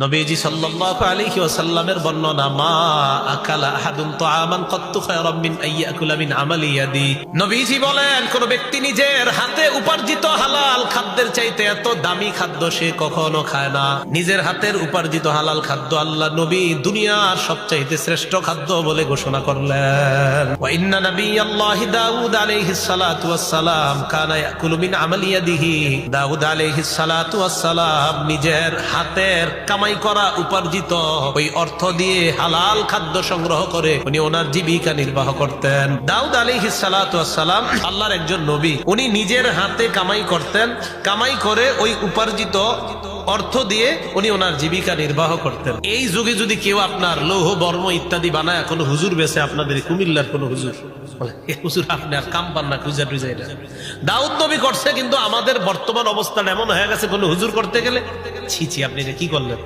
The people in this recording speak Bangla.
নবীজি সাল্লাল্লাহু আলাইহি ওয়াসাল্লামের বর্ণনা, মা আকালা আহাদুন তাআমান কাত্তু খায়রাম মিন আইয়াকুলা মিন আমালি ইয়াদি। নবীজি বলেন, কোন ব্যক্তি নিজের হাতে উপার্জিত হালাল খাদ্যের চাইতে এত দামি খাদ্য সে কখনো খায় না। নিজের হাতের উপার্জিত হালাল খাদ্য আল্লাহ নবী দুনিয়ার সবচাইতে শ্রেষ্ঠ খাদ্য বলে ঘোষণা করলেন। ওয়া ইন্না নাবিয়াল্লাহি দাউদ আলাইহিস সালাতু ওয়াস সালাম কানা ইয়াকুলু মিন আমালি ইয়াদিহি। দাউদ আলাইহিস সালাতু ওয়াস সালাম নিজের হাতের কামাই করা উপার্জিত ওই অর্থ দিয়ে হালাল খাদ্য সংগ্রহ করে উনি ওনার জীবিকা নির্বাহ করতেন। দাউদ আলাইহিস সালাতু ওয়াস সালাম আল্লাহর একজন নবী, উনি নিজের হাতে কামাই করতেন, কামাই করে ওই উপার্জিত অর্থ দিয়ে উনি ওনার জীবিকা নির্বাহ করতেন। এই যুগে যদি কেউ আপনার লৌহ বর্ম ইত্যাদি বানায়, কোনো হুজুর বেছে আপনাদের কুমিল্লার কোন হুজুর হুজুর আপনি আর কাম পান না, খুঁজা টুজা এটা দাউদ নবী করছে, কিন্তু আমাদের বর্তমান অবস্থাটা এমন হয়ে গেছে কোন হুজুর করতে গেলে ছি ছি আপনি এটা কি করলেন।